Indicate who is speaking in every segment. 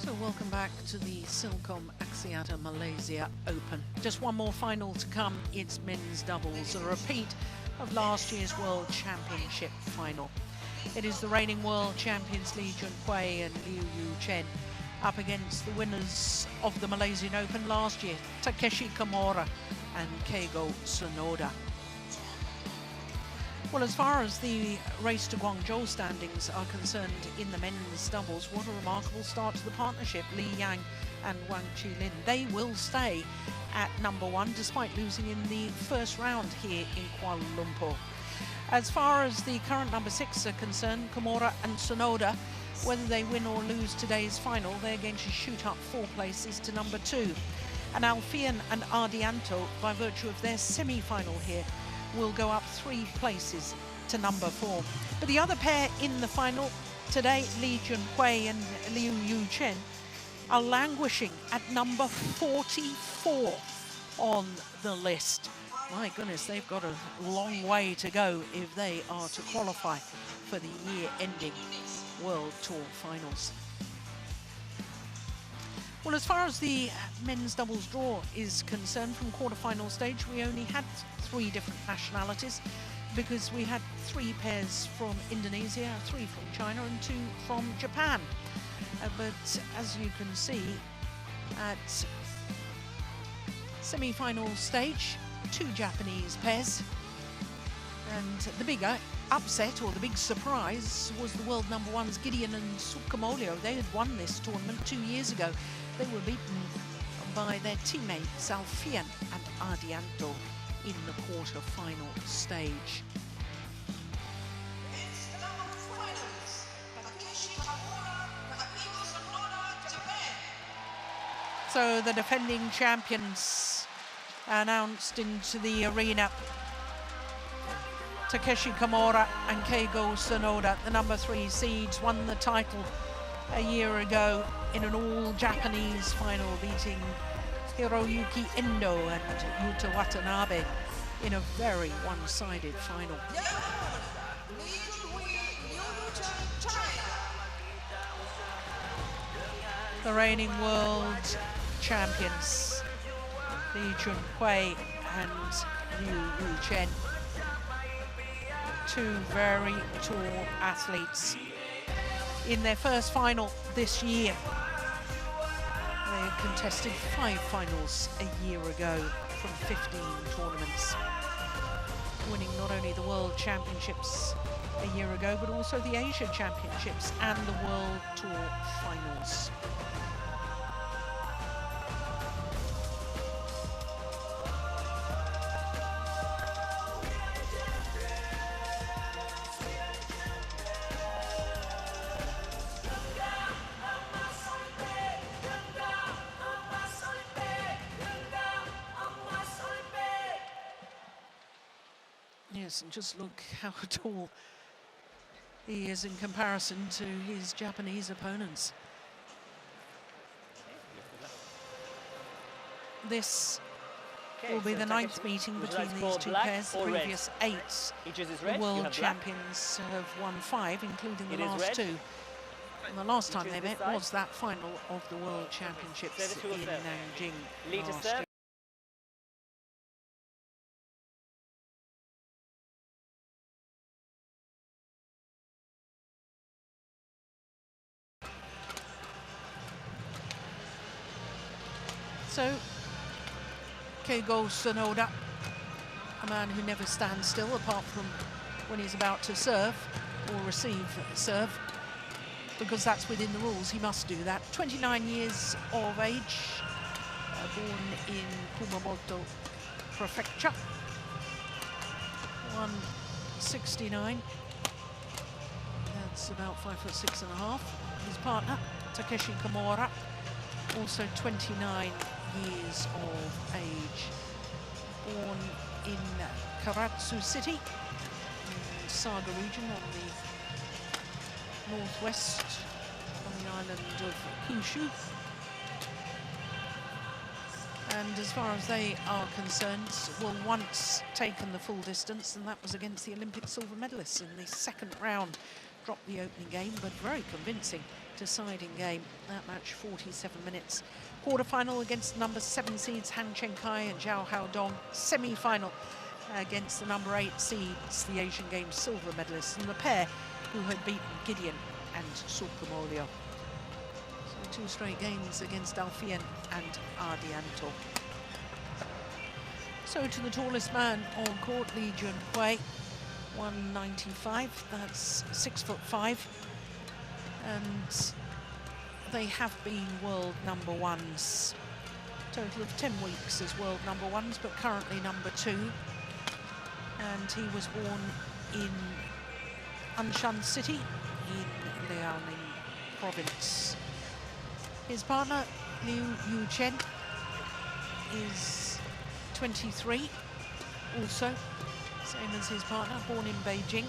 Speaker 1: So welcome back to the Silkom Axiata Malaysia Open. Just one more final to come. It's men's doubles, a repeat of last year's World Championship final. It is the reigning world champions Li Junhui and Liu Chen up against the winners of the Malaysian Open last year, Takeshi KAMURA and Keigo Sonoda. Well, as far as the race to Guangzhou standings are concerned in the men's doubles, what a remarkable start to the partnership. Li Yang and Wang Qilin, they will stay at #1 despite losing in the first round here in Kuala Lumpur. As far as the current #6 are concerned, Kamura and Sonoda, whether they win or lose today's final, they're going to shoot up 4 places to #2. And Alfian and Ardianto, by virtue of their semi-final here, will go up 3 places to #4. But the other pair in the final today, Li Junhui and Liu Chen, are languishing at number 44 on the list. My goodness, they've got a long way to go if they are to qualify for the year-ending World Tour finals. Well, as far as the men's doubles draw is concerned, from quarter-final stage, we only had 3 different nationalities because we had 3 pairs from Indonesia, 3 from China and 2 from Japan. But as you can see, at semi-final stage, 2 Japanese pairs, and the bigger upset, or the big surprise, was the world #1s Gideon and Sukamuljo. They had won this tournament 2 years ago. They were beaten by their teammates Alfian and Ardianto in the quarter-final stage. So the defending champions announced into the arena. Takeshi KAMURA and Keigo Sonoda, the #3 seeds, won the title a year ago in an all-Japanese final, beating Hiroyuki Endo and Yuta Watanabe in a very one-sided final. The reigning world champions, Li Junhui and Liu Chen, 2 very tall athletes. In their first final this year, they contested 5 finals a year ago from 15 tournaments, winning not only the World Championships a year ago, but also the Asia Championships and the World Tour finals. Yes, and just look how tall he is in comparison to his Japanese opponents. This will be the 9th meeting between these 2 pairs. The previous 8 the world champions have won 5, including the last 2. And the last time they met was that final of the World Championships in Nanjing last year. So, Keigo Sonoda, a man who never stands still apart from when he's about to serve or receive serve, because that's within the rules, he must do that. 29 years of age, born in Kumamoto Prefecture, 169, that's about 5'6½". His partner, Takeshi KAMURA, also 29 years of age, born in Karatsu City, in Saga region on the northwest on the island of Kyushu. And as far as they are concerned, well, once taken the full distance, and that was against the Olympic silver medalists in the 2nd round dropped the opening game, but very convincing deciding game. That match 47 minutes. Quarter-final against number 7 seeds Han Chen-kai and Zhao Haodong. Semi-final against the number 8 seeds, the Asian Games silver medalists, and the pair who had beaten Gideon and Sukamolio. So 2 straight games against Alfian and Ardianto. So to the tallest man on court, Lee Junhui, 195, that's 6'5", and they have been world number ones. Total of 10 weeks as world number ones, but currently number 2. And he was born in Anshan City in Liaoning province. His partner, Liu Yu-chen, is 23, also, same as his partner, born in Beijing,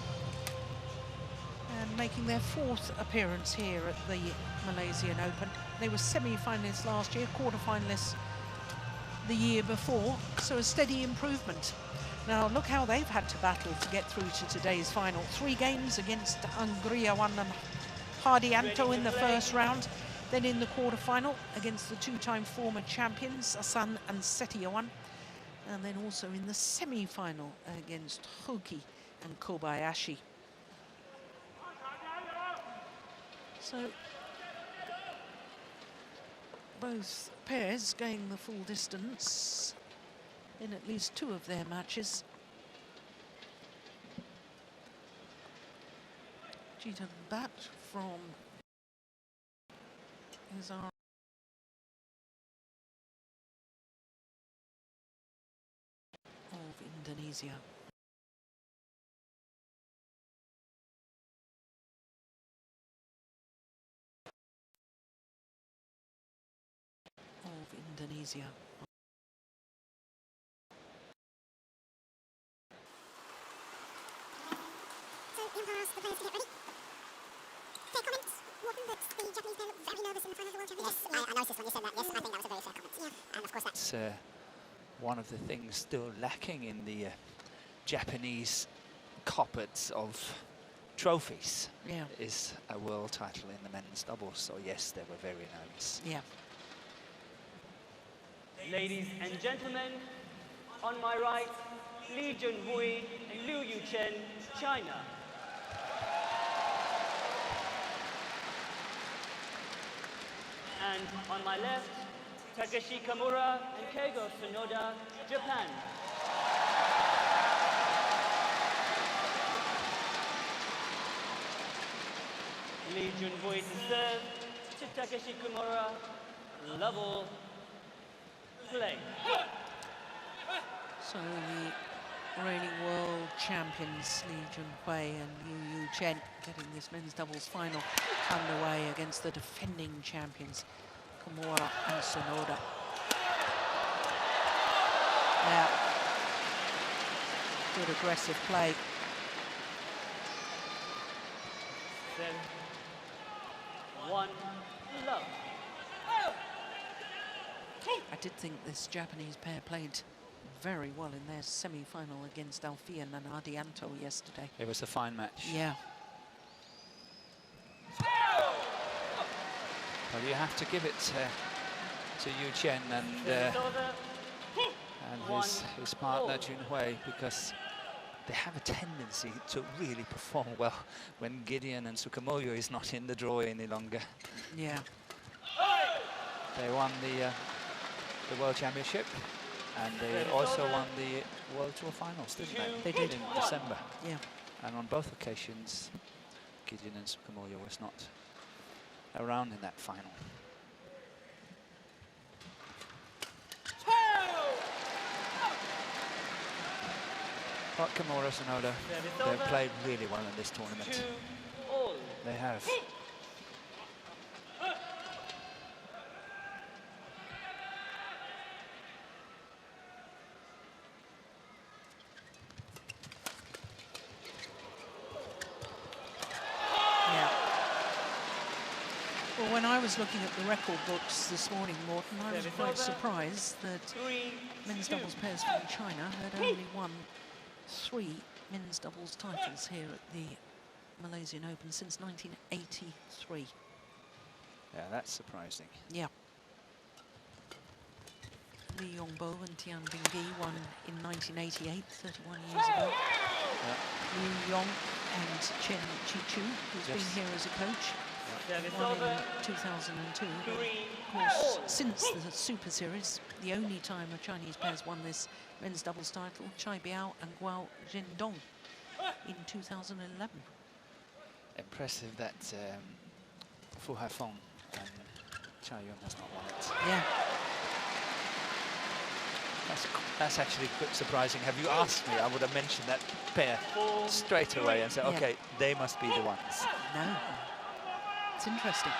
Speaker 1: and making their 4th appearance here at the Malaysian Open. They were semi-finalists last year, quarter-finalists the year before, so a steady improvement. Now look how they've had to battle to get through to today's final. 3 games against Anggriawan and Hardianto in the first round, then in the quarter-final against the 2-time former champions, Asan and Setiawan, and then also in the semi-final against Hoki and Kobayashi. So both pairs going the full distance in at least 2 of their matches. Cheetah bat from Izar. Of Indonesia. Of Indonesia.
Speaker 2: So we'll ask the players to get ready. Okay, comments? Morton, that the Japanese player looked very nervous in the final of the World Championships. Yes, I noticed when you said that. Yes, I think that was a very fair comment. Yeah. And of course that's
Speaker 3: one of the things still lacking in the Japanese cupboards of trophies.
Speaker 1: Yeah.
Speaker 3: Is a world title in the men's doubles. So yes, they were very nervous.
Speaker 1: Yeah.
Speaker 4: Ladies and gentlemen, on my right, Lee Junhui and Liu Yu-chen, China. And on my left, Takeshi KAMURA and Keigo SONODA, Japan. Lee Junhui to serve to Takeshi KAMURA, level play.
Speaker 1: So the reigning world champions Lee Junhui and Liu Yu-chen getting this men's doubles final underway against the defending champions KAMURA and SONODA. Yeah, good aggressive play.
Speaker 4: 7-1 love.
Speaker 1: I did think this Japanese pair played very well in their semi-final against Alfian and Ardianto yesterday.
Speaker 3: It was a fine match.
Speaker 1: Yeah.
Speaker 3: Well, you have to give it to Yu Chen and his partner Junhui, because they have a tendency to really perform well when Gideon and Sukamolio is not in the draw any longer.
Speaker 1: Yeah.
Speaker 3: They won the World Championship, and they also won the World Tour finals, didn't they?
Speaker 1: They did.
Speaker 3: In December.
Speaker 1: Yeah.
Speaker 3: And on both occasions, Gideon and Sukamolio was not around in that final. But KAMURA, SONODA, they've played really well in this tournament. They have.
Speaker 1: Well, when I was looking at the record books this morning, Morton, I was quite surprised that men's doubles pairs from China had only won 3 men's doubles titles here at the Malaysian Open since 1983.
Speaker 3: Yeah, that's surprising.
Speaker 1: Yeah. Lee Yongbo and Tian Bingyi won in 1988, 31 years ago. Liu Yong and Chen Chichu, who's been here as a coach, won in 2002. But of course, since the Super Series, the only time a Chinese pair's won this men's doubles title, Chai Biao and Guo Zhendong in 2011.
Speaker 3: Impressive that Fu Haifeng and Chai Yun has not won it.
Speaker 1: Yeah.
Speaker 3: That's actually quite surprising. Have you asked me, I would have mentioned that pair straight away and said, okay, they must be the ones.
Speaker 1: No. It's interesting.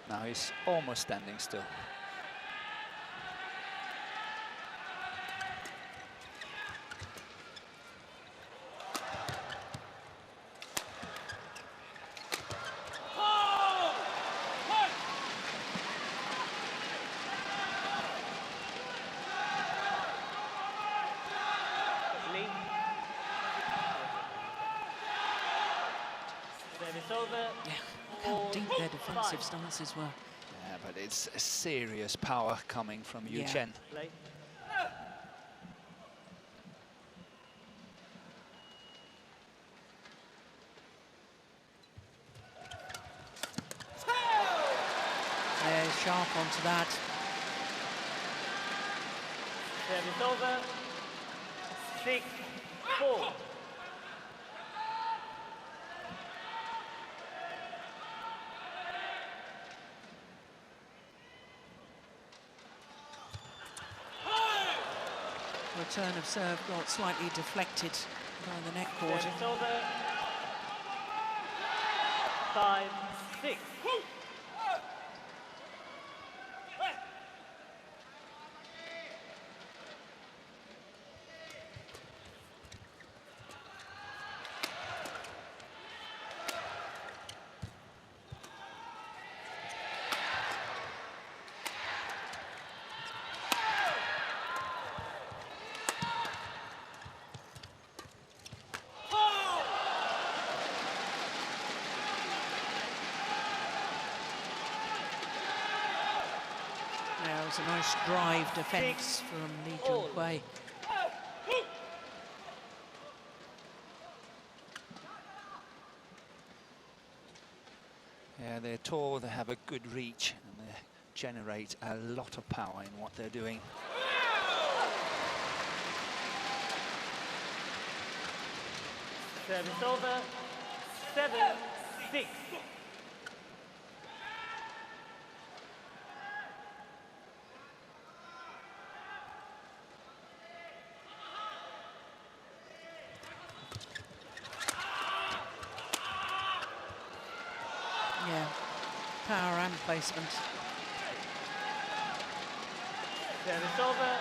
Speaker 3: Now he's almost standing still.
Speaker 1: Their defensive stances were.
Speaker 3: Yeah, but it's a serious power coming from Yu Chen.
Speaker 1: They're sharp onto that.
Speaker 4: Service over. 6-4.
Speaker 1: Return of serve got slightly deflected by the net court.
Speaker 4: Service over. 5-6.
Speaker 1: There was a nice drive defence from Lee Junhui.
Speaker 3: Yeah, they're tall, they have a good reach, and they generate a lot of power in what they're doing.
Speaker 4: Service over. 7-6.
Speaker 1: Yeah, power and placement.
Speaker 4: Service over.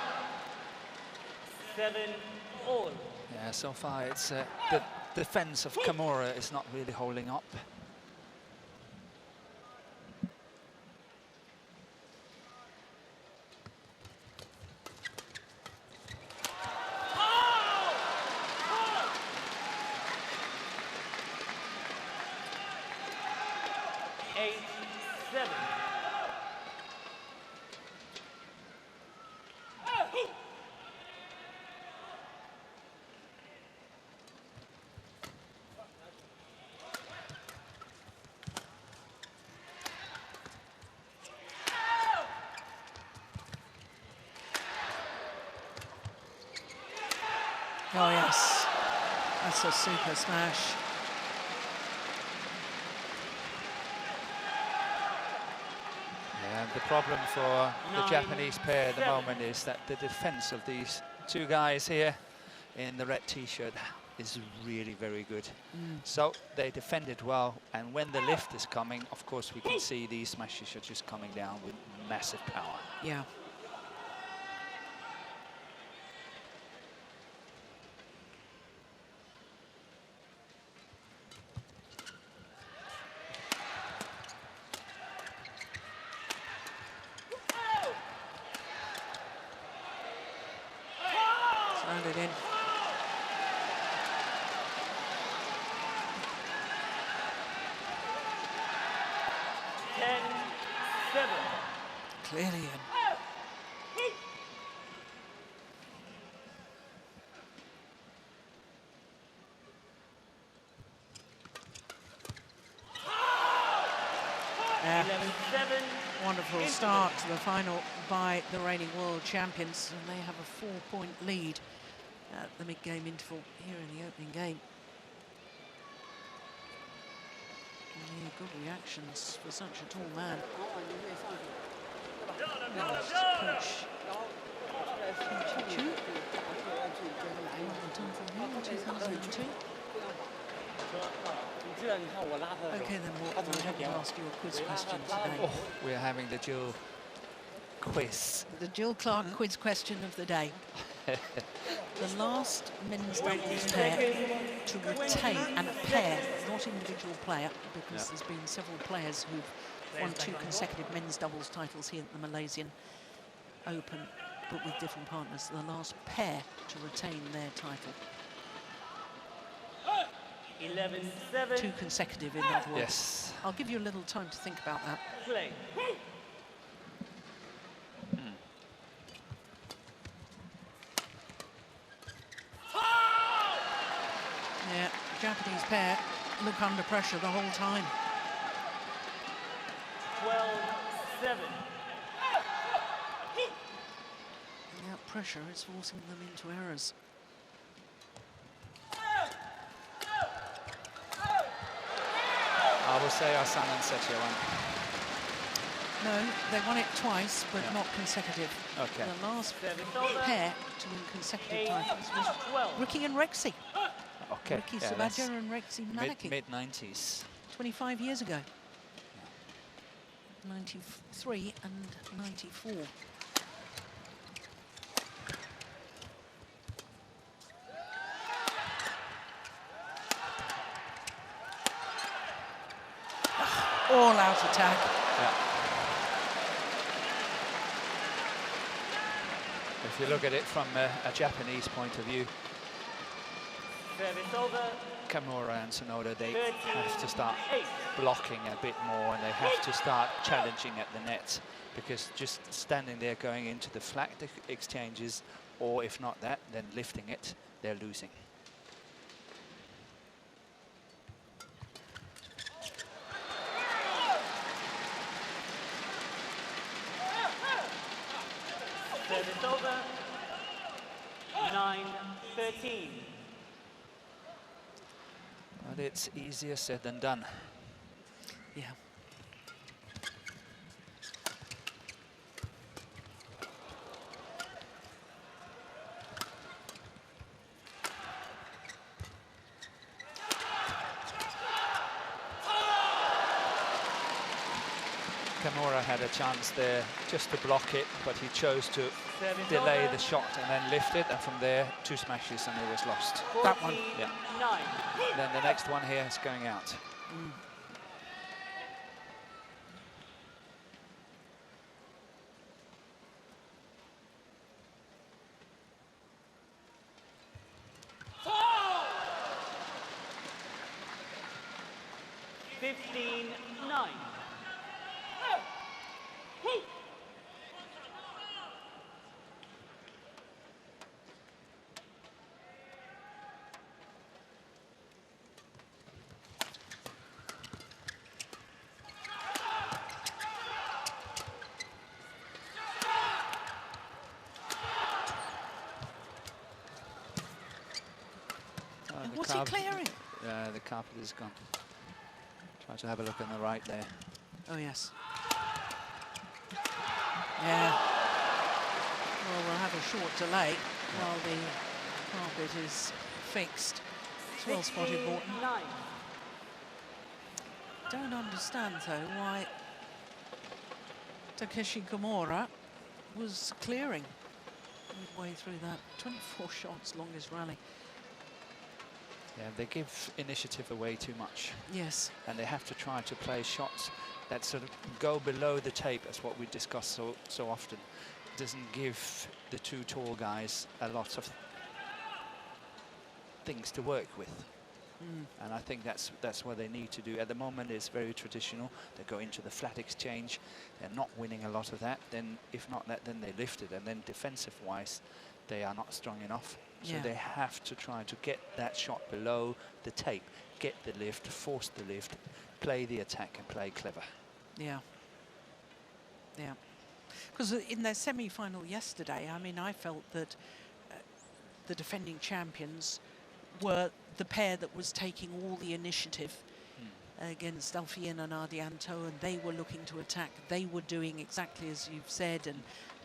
Speaker 4: 7-all.
Speaker 3: Yeah, so far it's the defense of KAMURA is not really holding up.
Speaker 1: Oh yes, that's a super smash.
Speaker 3: Yeah, the problem for the Japanese pair at the moment is that the defense of these two guys here in the red t-shirt is really very good. So they defended well, and when the lift is coming, of course we can see these smashes are just coming down with massive power.
Speaker 1: Yeah. rounded in. Clearly in. Yeah.
Speaker 4: 11-7.
Speaker 1: Wonderful start to the final by the reigning world champions, and they have a 4-point lead at the mid-game interval here in the opening game. Yeah, good reactions for such a tall man. Coach Chu. Done from here in 2002. Okay, then we'll ask you a quiz question today.
Speaker 3: Oh, we're having the dual quiz.
Speaker 1: The Jill Clark quiz question of the day. The last men's doubles pair to retain, and a pair, not individual player, because there's been several players who've won 2 consecutive men's doubles titles here at the Malaysian Open, but with different partners. The last pair to retain their title.
Speaker 4: 11-7.
Speaker 1: 2 consecutive, in other words.
Speaker 3: Yes.
Speaker 1: I'll give you a little time to think about that.
Speaker 4: Play.
Speaker 1: Yeah, Japanese pair look under pressure the whole time.
Speaker 4: 12-7.
Speaker 1: And that pressure is forcing them into errors.
Speaker 3: I will say Asan and Setio.
Speaker 1: No, they won it twice, but not consecutive.
Speaker 3: Okay.
Speaker 1: The last pair to win consecutive titles was Ricky and Rexy.
Speaker 3: Okay.
Speaker 1: Ricky
Speaker 3: Yeah,
Speaker 1: Sabaja and Rexy Manaki.
Speaker 3: Mid-90s.
Speaker 1: 25 years ago. 93 and 94. All out attack.
Speaker 3: Yeah. If you look at it from a Japanese point of view,
Speaker 4: Service over.
Speaker 3: KAMURA and SONODA, they have to start blocking a bit more, and they have to start challenging at the net, because just standing there going into the flat exchanges, or if not that, then lifting it, they're losing.
Speaker 4: Service over. 9-13.
Speaker 3: But it's easier said than done.
Speaker 1: Yeah.
Speaker 3: KAMURA had a chance there just to block it, but he chose to delay the shot and then lift it, and from there 2 smashes and it was lost.
Speaker 1: That one.
Speaker 3: Yeah. Then the next one here is going out.
Speaker 1: What's he clearing?
Speaker 3: The carpet is gone. Try to have a look on the right there.
Speaker 1: Oh, yes. Yeah. Well, we'll have a short delay while the carpet is fixed. It's well spotted, Morton. Don't understand, though, why Takeshi Kimura was clearing midway through that. 24 shots, longest rally.
Speaker 3: Yeah, they give initiative away too much.
Speaker 1: Yes.
Speaker 3: And they have to try to play shots that sort of go below the tape, as what we discuss so often. It doesn't give the 2 tall guys a lot of things to work with. And I think that's what they need to do. At the moment, it's very traditional. They go into the flat exchange. They're not winning a lot of that. Then, if not that, then they lift it. And then defensive-wise, they are not strong enough. So they have to try to get that shot below the tape, get the lift, force the lift, play the attack, and play clever.
Speaker 1: Yeah. Yeah. Because in their semi-final yesterday, I mean, I felt that the defending champions were the pair that was taking all the initiative against Alfian and Ardianto, and they were looking to attack. They were doing exactly as you've said and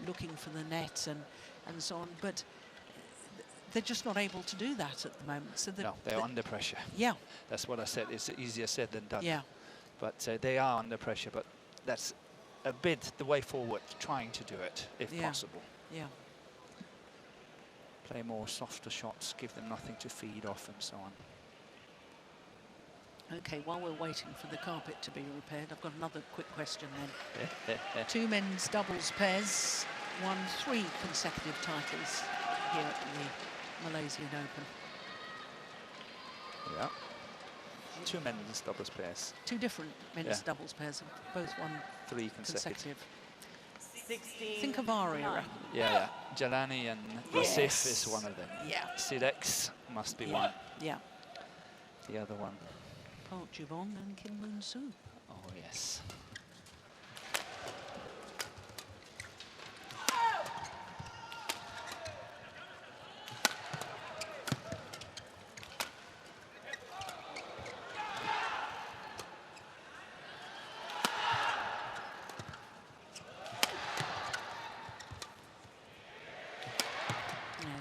Speaker 1: looking for the net and so on. But they're just not able to do that at the moment. So
Speaker 3: no, they're under pressure.
Speaker 1: Yeah.
Speaker 3: That's what I said. It's easier said than done.
Speaker 1: Yeah.
Speaker 3: But they are under pressure. But that's a bit the way forward, trying to do it if possible.
Speaker 1: Yeah.
Speaker 3: Play more softer shots, give them nothing to feed off and so on.
Speaker 1: Okay, while we're waiting for the carpet to be repaired, I've got another quick question then. Two men's doubles pairs won 3 consecutive titles here at the Malaysian Open.
Speaker 3: Yeah. 2 men's doubles pairs.
Speaker 1: 2 different men's doubles pairs have both won
Speaker 3: 3 consecutive.
Speaker 1: Think of our era.
Speaker 3: Yeah. Jalani and Rasif is one of them.
Speaker 1: Yeah.
Speaker 3: Silex must be one.
Speaker 1: Yeah.
Speaker 3: The other one.
Speaker 1: Park Jibon and Kim Moon Soo.
Speaker 3: Oh, yes.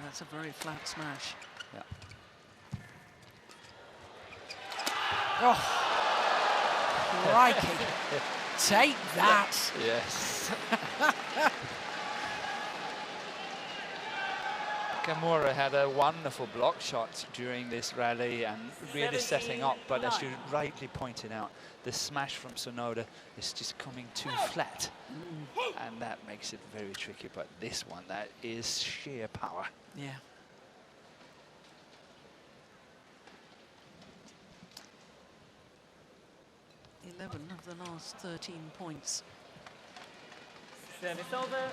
Speaker 1: That's a very flat smash.
Speaker 3: Yeah.
Speaker 1: Oh, crikey. Take that.
Speaker 3: Yes. KAMURA had a wonderful block shot during this rally and really setting up, but as you rightly pointed out, the smash from SONODA is just coming too flat, and that makes it very tricky. But this one, that is sheer power.
Speaker 1: Yeah. Eleven of the last 13 points.
Speaker 4: Service over.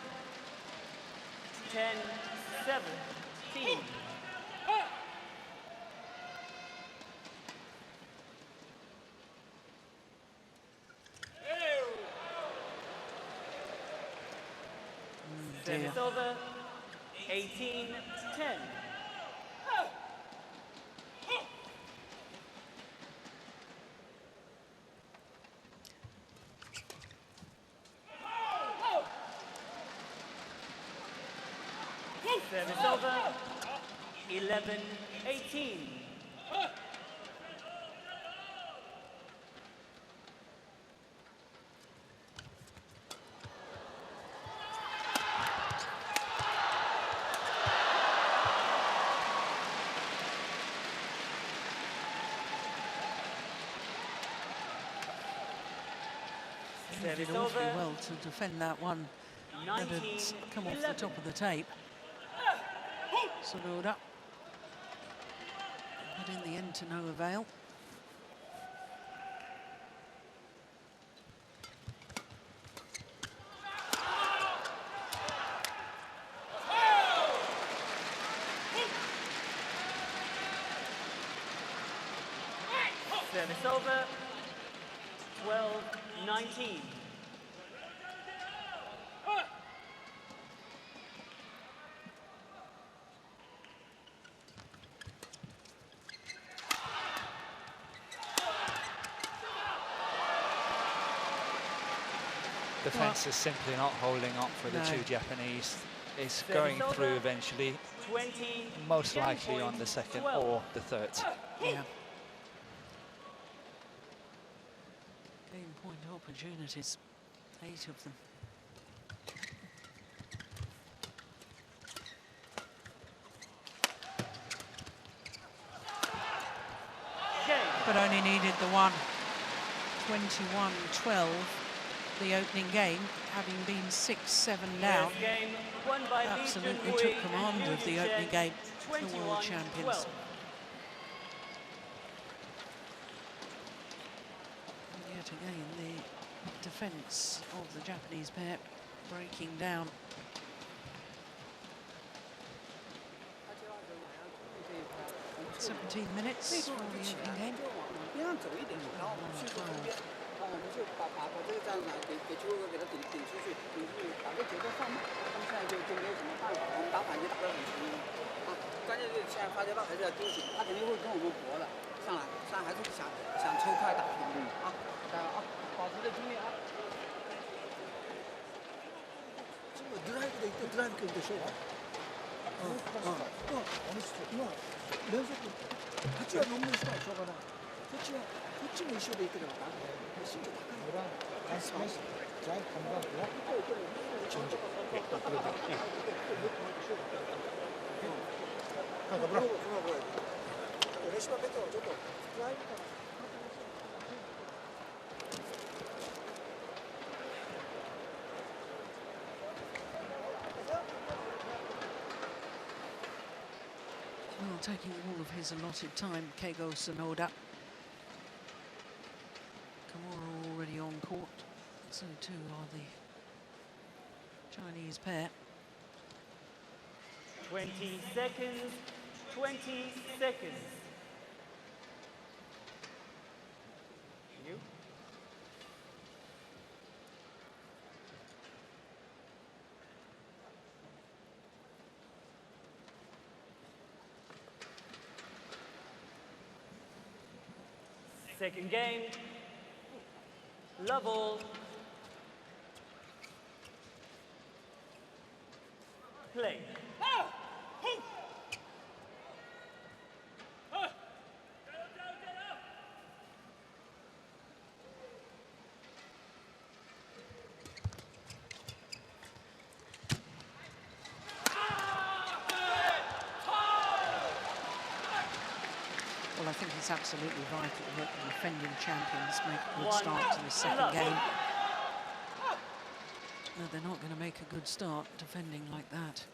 Speaker 4: 10-17. Service over. 18-10. Service over. 11-18.
Speaker 1: They did awfully well to defend that one that had come off the top of the tape. SONODA. But in the end, to no avail.
Speaker 4: Service over. 12-19.
Speaker 3: Defense is simply not holding up for the two Japanese. It's going through eventually, most likely on the second or the third.
Speaker 1: Yeah. Game point opportunities, 8 of them. But only needed the one. 21-12, the opening game, having been 6-7 down. Absolutely took command of the opening game, the world champions. Yet again, the defence of the Japanese pair breaking down. "17 minutes for the opening game."
Speaker 5: 边上走一点，然后去这边，我们就把这个站给球给他顶出去，把这节奏放慢。他们现在就没有什么办法，我们打反击打得很勤啊。关键是现在发球道还是要丢紧，他肯定会跟我们搏的。上来还是想抽快打平啊！加油啊！保持着精力啊！
Speaker 6: ドライブで行ってドライブ組んでしょうか。今連続こっちは飲む人はしょうがない。こっちも一緒でいければな。身長高い。じゃあカムラはレシピベッドはちょっとドライブかな。
Speaker 1: Well, taking all of his allotted time, Keigo Sonoda. KAMURA already on court, so too are the Chinese pair.
Speaker 4: 20 seconds, 20 seconds. You? Second game, love all. Play.
Speaker 1: Well, I think it's absolutely vital that the defending champions make a good start to the second game. No, they're not going to make a good start defending like that.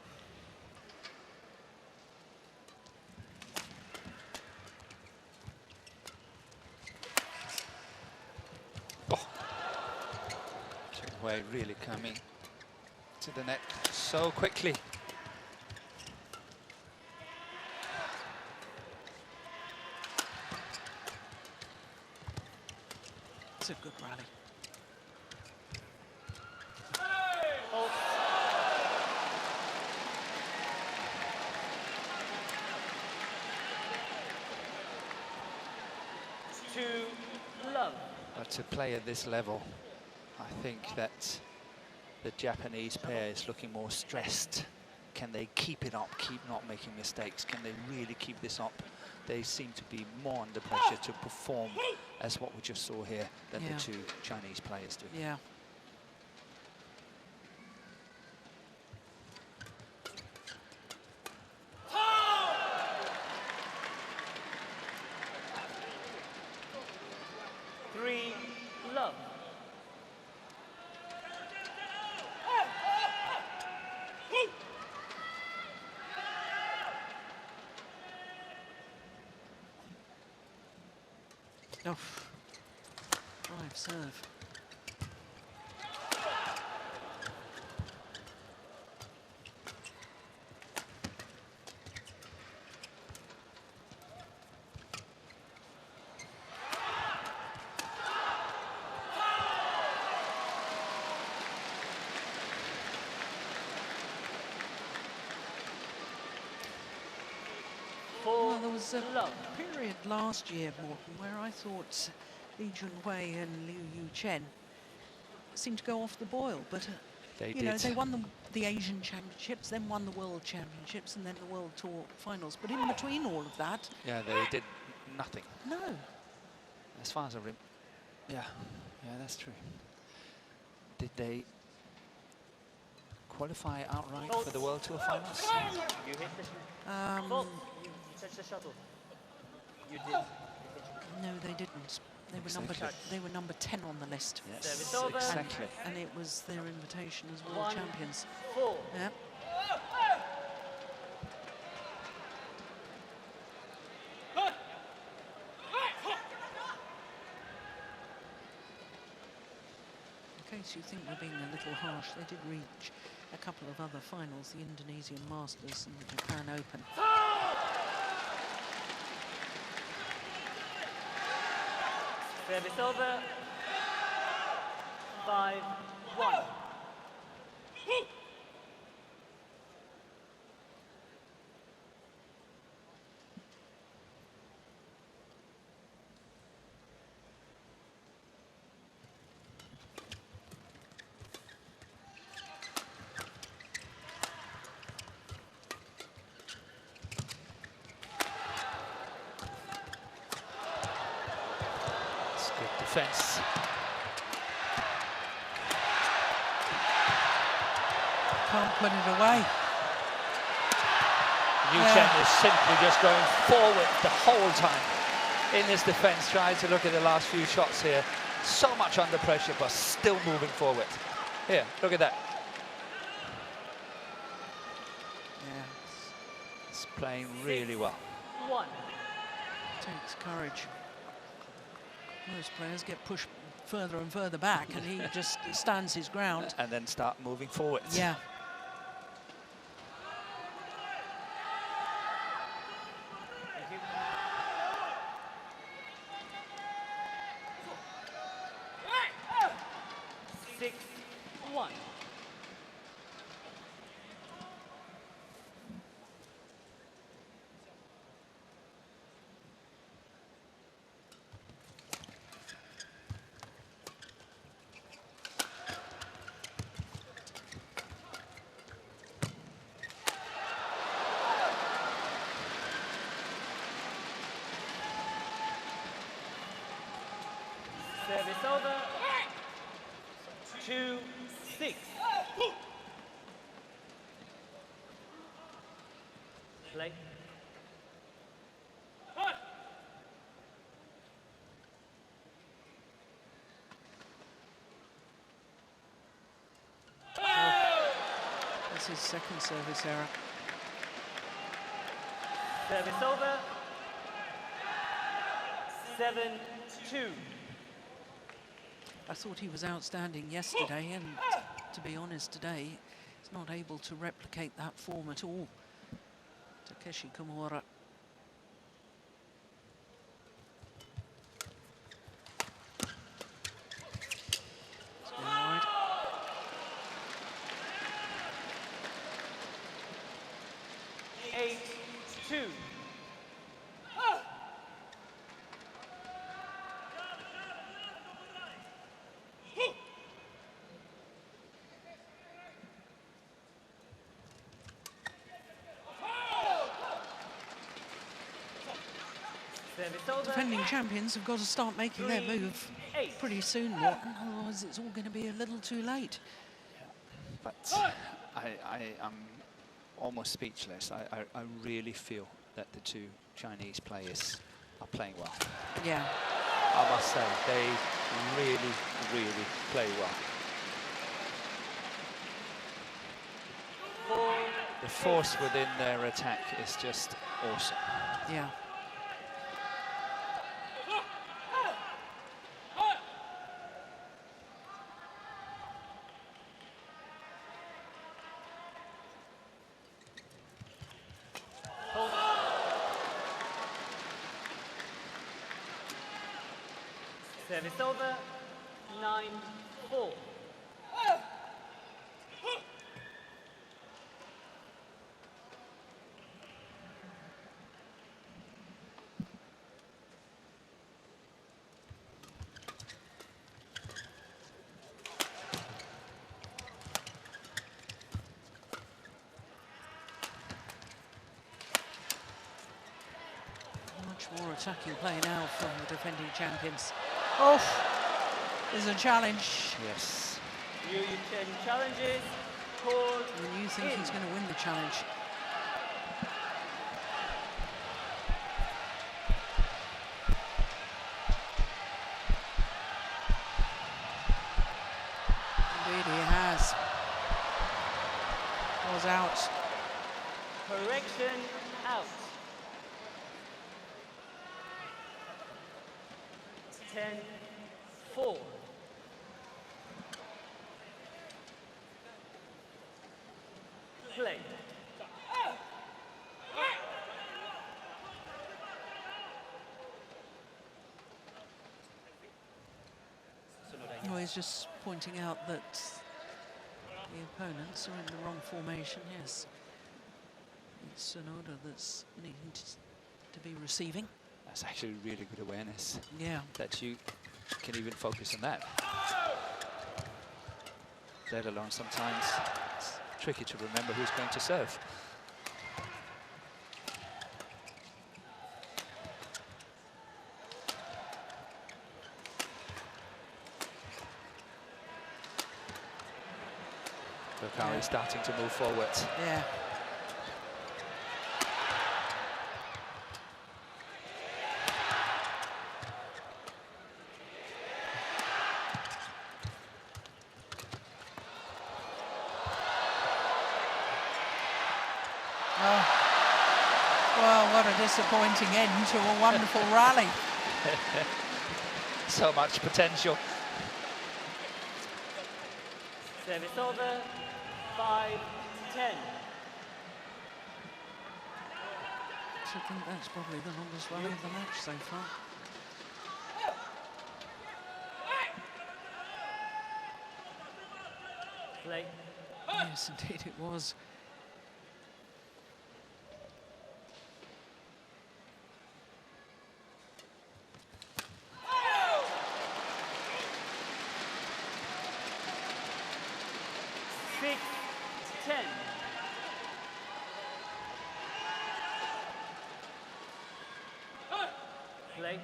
Speaker 3: Way really coming to the net so quickly.
Speaker 1: It's a good rally.
Speaker 4: To love.
Speaker 3: But to play at this level, I think that the Japanese pair is looking more stressed. Can they keep it up, keep not making mistakes? Can they really keep this up? They seem to be more under pressure to perform as what we just saw here than the two Chinese players do.
Speaker 1: Yeah.
Speaker 4: Three, love.
Speaker 1: Oh, drive serve. Well, there was a period last year, Morton, where I thought Li Junhui and Liu Chen seemed to go off the boil, but
Speaker 3: They
Speaker 1: you know,
Speaker 3: did.
Speaker 1: they won the Asian Championships, then won the World Championships, and then the World Tour finals. But in between all of that,
Speaker 3: Yeah, they did nothing.
Speaker 1: no.
Speaker 3: As far as I remember. Yeah, that's true. Did they qualify outright for the World Tour finals?
Speaker 4: You hit the ball. You touched the shuttle. You did.
Speaker 1: No, they didn't. They were
Speaker 3: Exactly.
Speaker 1: they were number 10 on the list.
Speaker 3: Yes,
Speaker 4: Service over.
Speaker 3: exactly.
Speaker 1: And it was their invitation as world
Speaker 4: 1-4.
Speaker 1: champions. Yeah. case you think we're being a little harsh, they did reach a couple of other finals, the Indonesian Masters and the Japan Open.
Speaker 4: Service over. 5-1.
Speaker 3: Good defense.
Speaker 1: Can't put it away.
Speaker 3: CHN is simply just going forward the whole time in this defense, trying to look at the last few shots here. So much under pressure, but still moving forward. Here, look at that.
Speaker 1: Yeah,
Speaker 3: It's playing really well.
Speaker 4: 1.
Speaker 1: takes courage. Most players get pushed further and further back, and he just stands his ground.
Speaker 3: And then start moving forward.
Speaker 1: Yeah.
Speaker 4: Thank you. Six, 1. Service over. 2-6. Play.
Speaker 1: That's his second service error.
Speaker 4: Service over. 7-2.
Speaker 1: I thought he was outstanding yesterday, and to be honest, today he's not able to replicate that form at all. Takeshi KAMURA. It's been wide.
Speaker 4: Eight, 2.
Speaker 1: Defending champions have got to start making their move pretty soon, Morton, otherwise it's all going to be a little too late.
Speaker 3: But I am almost speechless. I really feel that the two Chinese players are playing well.
Speaker 1: Yeah.
Speaker 3: I must say, they really, really play well. The force within their attack is just awesome.
Speaker 1: Yeah.
Speaker 4: Service over. 9-4.
Speaker 1: Much more attacking play now from the defending champions. Oh, there's a challenge.
Speaker 3: Yes.
Speaker 4: Liu Chen challenges. Called
Speaker 1: And you think he's going to win the challenge. Indeed he has. Was out.
Speaker 4: Correction out. 10-4. play.
Speaker 1: Well, he's just pointing out that the opponents are in the wrong formation. Yes, it's Sonoda that's needing to be receiving.
Speaker 3: That's actually really good awareness.
Speaker 1: Yeah.
Speaker 3: That you can even focus on that. Let alone sometimes it's tricky to remember who's going to serve. Look how he's starting to move forward.
Speaker 1: Yeah. Oh. Well, what a disappointing end to a wonderful rally.
Speaker 3: So much potential.
Speaker 4: Service over, 5-10.
Speaker 1: I think that's probably the longest rally of the match so far.
Speaker 4: Play.
Speaker 1: Yes, indeed it was.
Speaker 4: Play.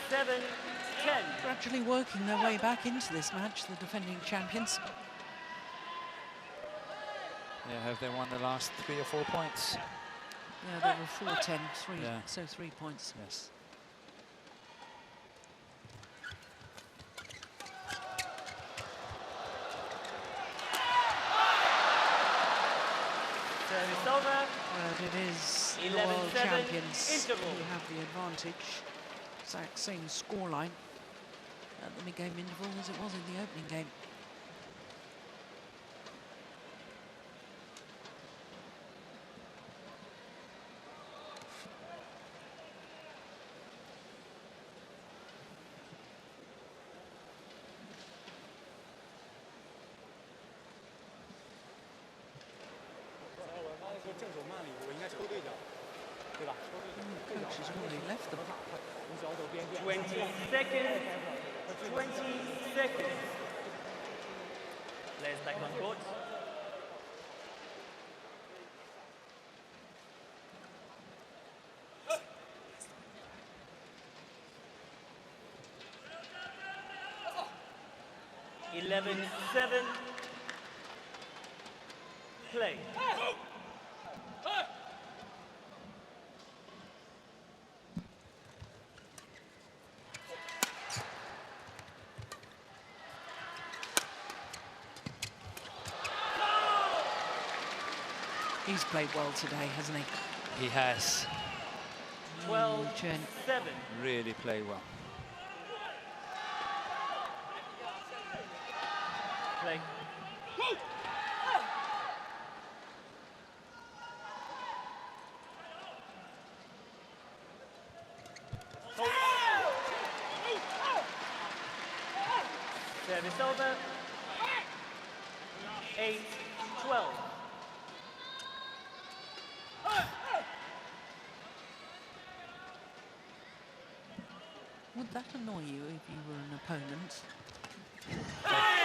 Speaker 4: Seven, 10.
Speaker 1: Gradually working their way back into this match, the defending champions.
Speaker 3: Yeah, have they won the last 3 or 4 points?
Speaker 1: Yeah, they were 4-10,
Speaker 3: Yeah.
Speaker 1: So 3 points.
Speaker 3: Yes.
Speaker 4: Service over.
Speaker 1: But it is the
Speaker 4: 11-7
Speaker 1: world champions
Speaker 4: interval.
Speaker 1: who have the advantage. Exact same scoreline at the mid-game interval as it was in the opening game. Coach has already left them.
Speaker 4: 20 seconds. 20 seconds. Players back on court. Eleven, 7. Play.
Speaker 1: He's played well today, hasn't he?
Speaker 3: He has
Speaker 4: 12,
Speaker 1: CHN.
Speaker 4: 7.
Speaker 3: really played well.
Speaker 4: Play. Service over. 8-12.
Speaker 1: Would that annoy you if you were an opponent?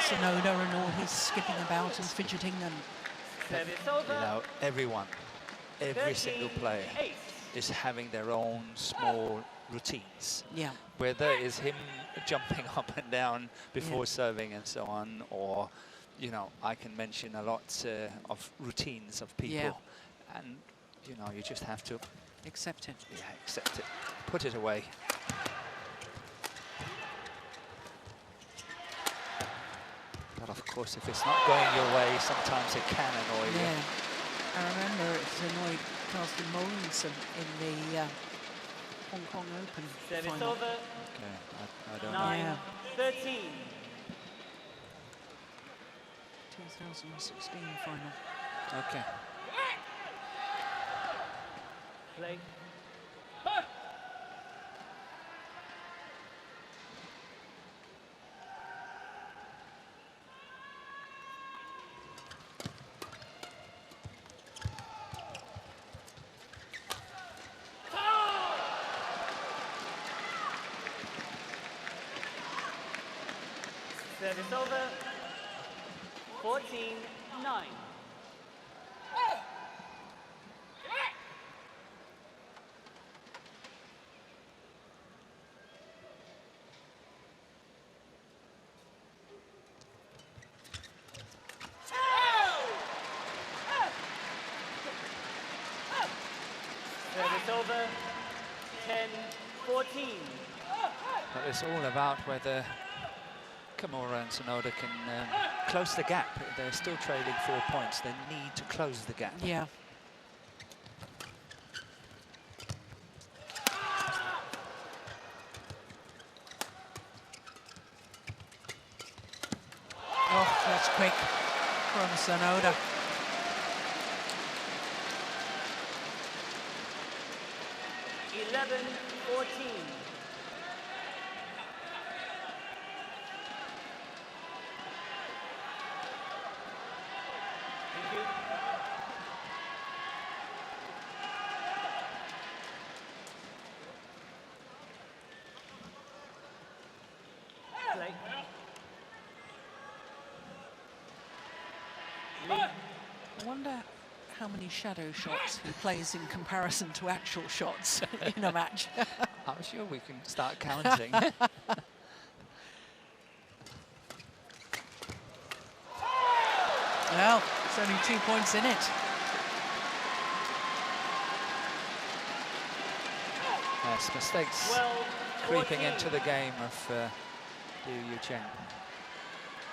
Speaker 1: Sonoda and all his skipping about and fidgeting and...
Speaker 4: Service
Speaker 3: You
Speaker 4: over.
Speaker 3: know, everyone, every single player
Speaker 4: 13-8.
Speaker 3: is having their own small routines.
Speaker 1: Yeah.
Speaker 3: Whether it's him jumping up and down before serving and so on, or, you know, I can mention a lot of routines of people.
Speaker 1: Yeah.
Speaker 3: And, you know, you just have to,
Speaker 1: Accept it.
Speaker 3: yeah, accept it, put it away. But of course, if it's not going your way, sometimes it can annoy you.
Speaker 1: Yeah. I remember it annoyed Carsten Mogensen in the Hong Kong Open
Speaker 4: Service
Speaker 1: final.
Speaker 4: over.
Speaker 3: Okay, I don't know.
Speaker 4: 9-13.
Speaker 1: 2016 final.
Speaker 3: Okay.
Speaker 4: Play. Service over. 14-9. Service over. 10-14.
Speaker 3: But it's all about whether KAMURA and SONODA can close the gap. They're still trailing 4 points. They need to close the gap.
Speaker 1: Yeah. Oh, that's quick from SONODA.
Speaker 4: Thank you. Play.
Speaker 1: I wonder how many shadow shots he plays in comparison to actual shots in a match.
Speaker 3: I'm sure we can start counting.
Speaker 1: Well, it's only 2 points in it.
Speaker 3: Yes, mistakes
Speaker 4: 12-14.
Speaker 3: creeping into the game of Liu Chen,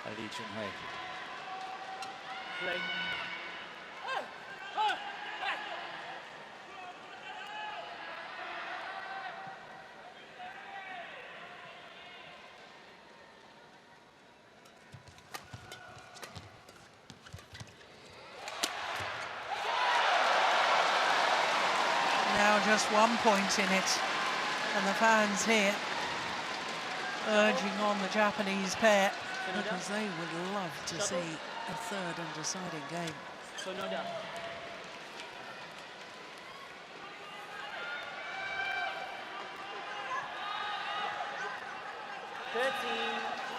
Speaker 3: Li Junhui.
Speaker 4: Play.
Speaker 1: Now just 1 point in it. And the fans here urging on the Japanese pair because they would love to see a third and deciding game.
Speaker 4: Sonoda.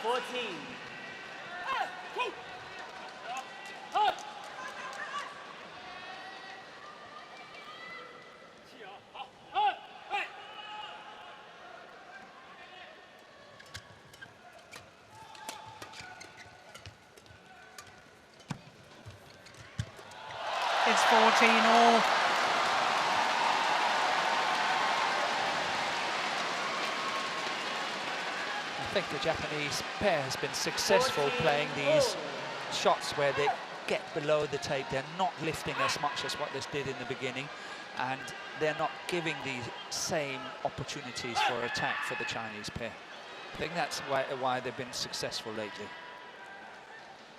Speaker 4: (13-14).
Speaker 1: It's 14 all.
Speaker 3: I think the Japanese pair has been successful playing these shots where they get below the tape. They're not lifting as much as what they did in the beginning, and they're not giving these same opportunities for attack for the Chinese pair. I think that's why they've been successful lately.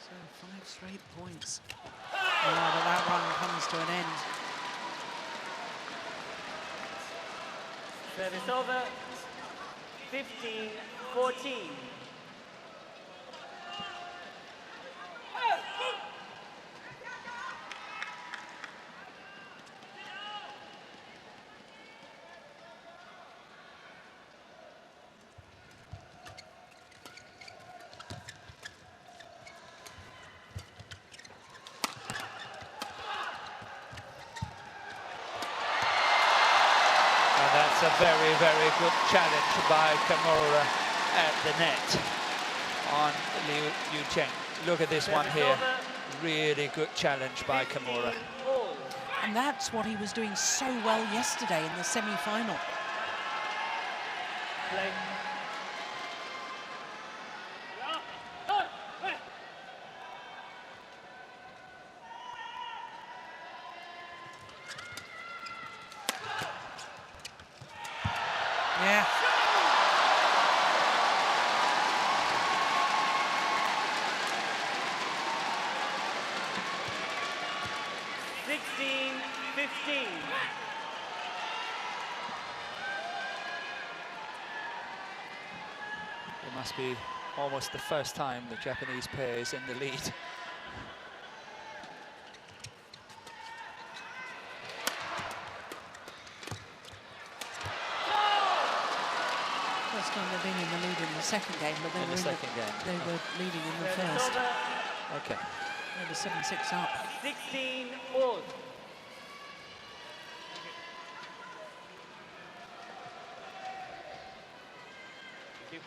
Speaker 1: So 5 straight points. Now that run comes to an end.
Speaker 4: Service over. 15-14.
Speaker 3: That's a very, very good challenge by KAMURA at the net on Liu Chen. Look at this one here. Really good challenge by KAMURA.
Speaker 1: And that's what he was doing so well yesterday in the semi-final.
Speaker 4: Play.
Speaker 1: Yeah.
Speaker 3: It must be almost the first time the Japanese pair is in the lead.
Speaker 1: First time they've been in the lead in the second game, but they
Speaker 3: In
Speaker 1: were
Speaker 3: the second game.
Speaker 1: They were leading in the first.
Speaker 3: Okay.
Speaker 1: They were 7-6 up.
Speaker 4: 16 all. Thank you.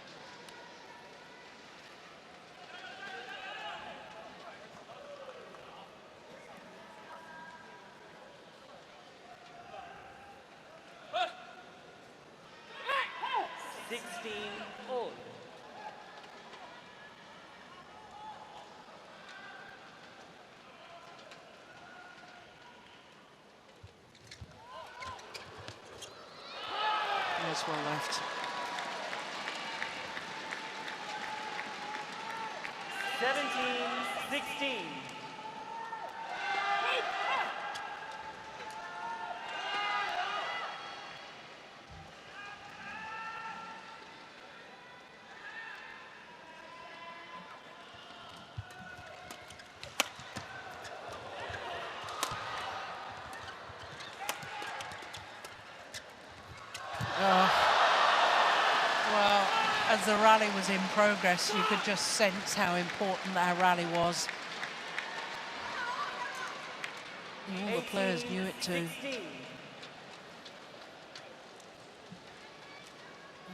Speaker 4: All.
Speaker 1: There's one left.
Speaker 4: 17-16.
Speaker 1: Well, as the rally was in progress, you could just sense how important that rally was. All the players knew it too.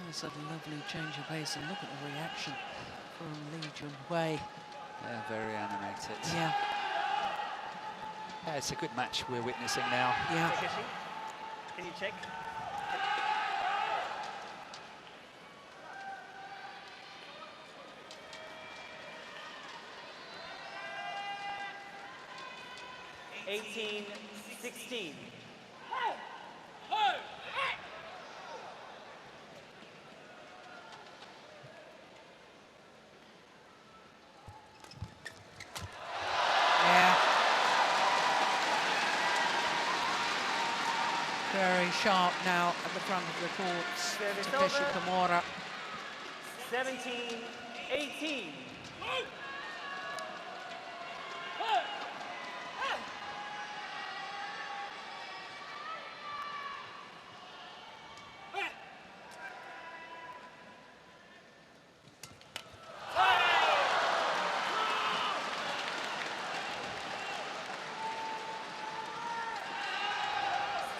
Speaker 1: That's a lovely change of pace, and look at the reaction from Lee Junhui.
Speaker 3: Yeah, very animated.
Speaker 1: Yeah.
Speaker 3: Yeah, it's a good match we're witnessing now.
Speaker 1: Yeah.
Speaker 4: Takeshi, can you check? $18-16.
Speaker 1: Yeah. Very sharp now at the front of the courts. Takeshi KAMURA.
Speaker 4: 17-18.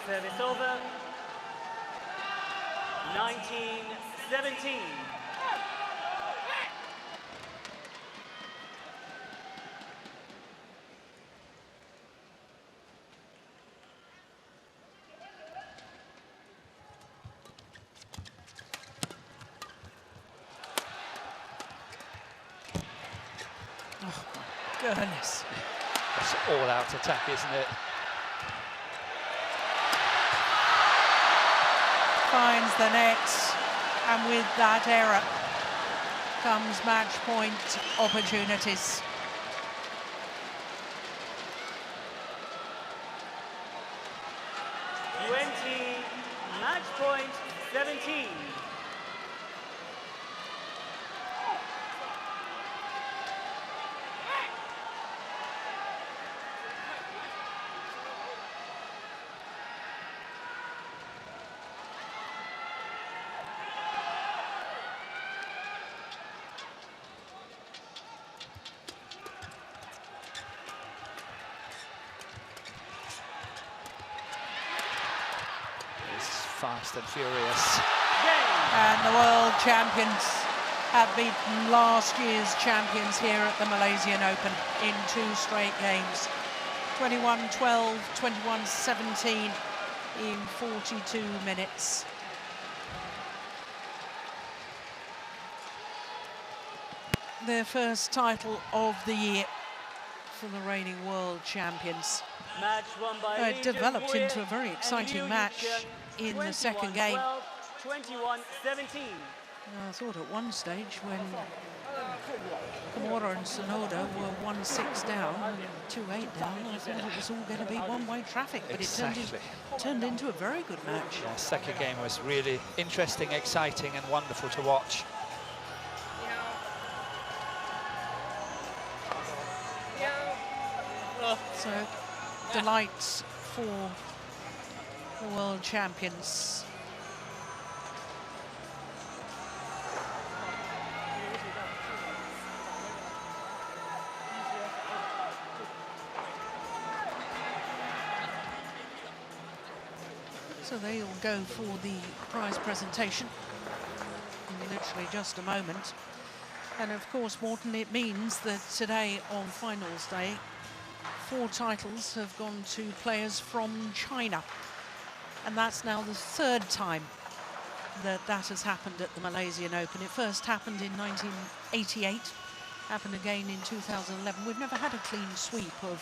Speaker 4: Service over. 19-17.
Speaker 1: Oh my goodness.
Speaker 3: It's all-out attack, isn't it?
Speaker 1: Finds the net, and with that error comes match point opportunities.
Speaker 4: Match point 17.
Speaker 3: Fast and furious.
Speaker 1: And the world champions have beaten last year's champions here at the Malaysian Open in 2 straight games. 21-12, 21-17 in 42 minutes. Their first title of the year for the reigning world champions.
Speaker 4: Match won by
Speaker 1: It developed into a very exciting match in the second game.
Speaker 4: 21-17.
Speaker 1: I thought at one stage when KAMURA and SONODA were 1-6 down, 2-8 down, I thought it was all going to be one-way traffic, but
Speaker 3: Exactly.
Speaker 1: it turned into a very good match.
Speaker 3: Yeah, second game was really interesting, exciting and wonderful to watch.
Speaker 1: So, delights for the world champions. So they'll go for the prize presentation in literally just a moment. And of course, Morton, it means that today on finals day, 4 titles have gone to players from China. And that's now the 3rd time that that has happened at the Malaysian Open. It first happened in 1988, happened again in 2011. We've never had a clean sweep of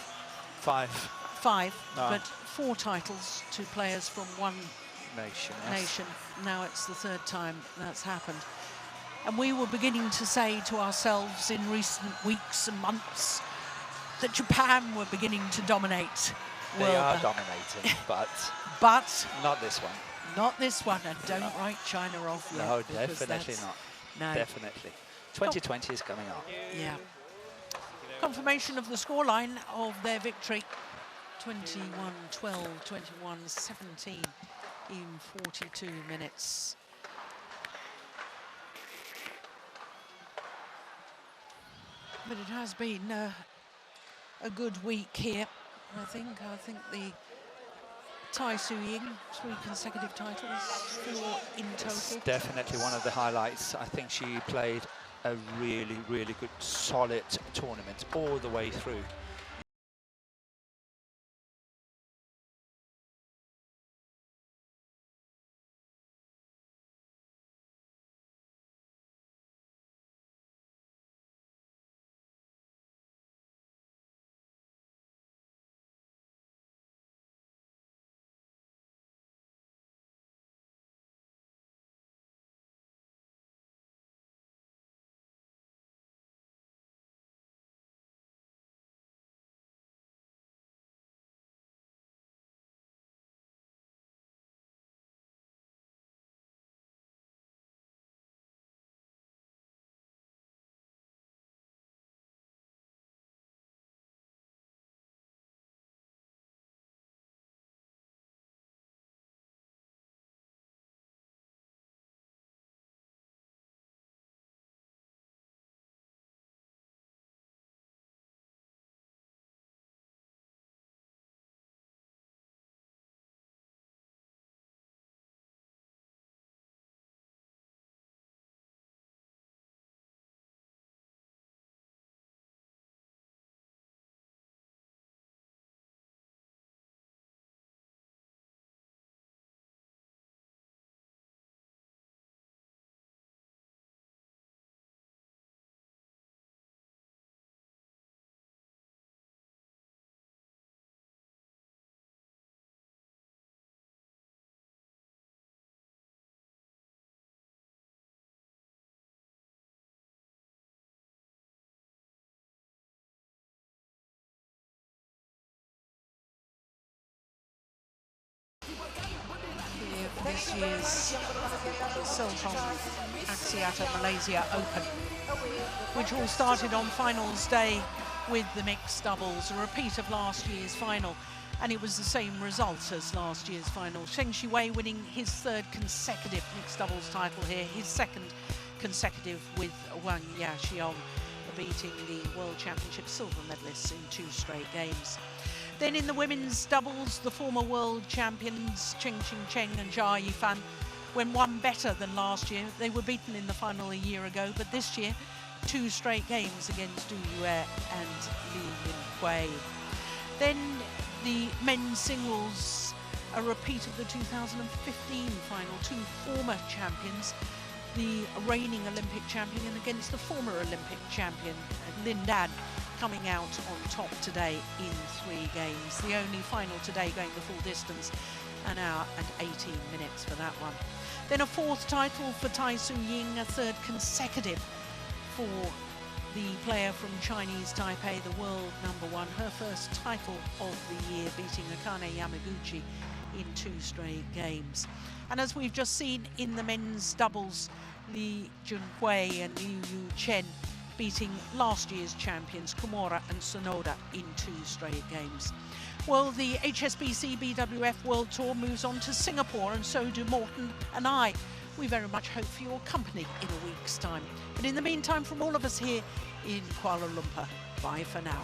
Speaker 3: 5 no.
Speaker 1: but 4 titles to players from one
Speaker 3: nation. Yes.
Speaker 1: nation. Now it's the 3rd time that's happened. And we were beginning to say to ourselves in recent weeks and months that Japan were beginning to dominate.
Speaker 3: They are dominating, but not this one.
Speaker 1: Not this one, and don't write China off yet.
Speaker 3: No, definitely not.
Speaker 1: No.
Speaker 3: Definitely. 2020 is coming up.
Speaker 1: Yeah. Confirmation of the scoreline of their victory. 21-12, 21-17 in 42 minutes. But it has been a good week here, I think. I think the Tai Su-Ying, 3 consecutive titles, 4 in total.
Speaker 3: It's definitely one of the highlights. I think she played a really, really good, solid tournament all the way through.
Speaker 1: This year's Selkom Axiata Malaysia Open, which all started on finals day with the mixed doubles, a repeat of last year's final, and it was the same result as last year's final. Zheng Shiwei winning his 3rd consecutive mixed doubles title here, his 2nd consecutive with Wang Yaxiong, beating the World Championships silver medalists in 2 straight games. Then in the women's doubles, the former world champions Chen Qingcheng and Jia Yifan went one better than last year. They were beaten in the final a year ago, but this year, 2 straight games against Du Yue and Li Linhui. Then the men's singles, a repeat of the 2015 final, 2 former champions, the reigning Olympic champion against the former Olympic champion, Lin Dan, coming out on top today in 3 games. The only final today going the full distance, 1 hour and 18 minutes for that one. Then a fourth title for Tai Su-ying, a third consecutive for the player from Chinese Taipei, the world #1, her first title of the year, beating Akane Yamaguchi in 2 straight games. And as we've just seen in the men's doubles, Li Junhui and Liu Chen beating last year's champions KAMURA and SONODA in 2 straight games. Well, the HSBC BWF World Tour moves on to Singapore, and so do Morten and I. We very much hope for your company in a week's time. But in the meantime, from all of us here in Kuala Lumpur, bye for now.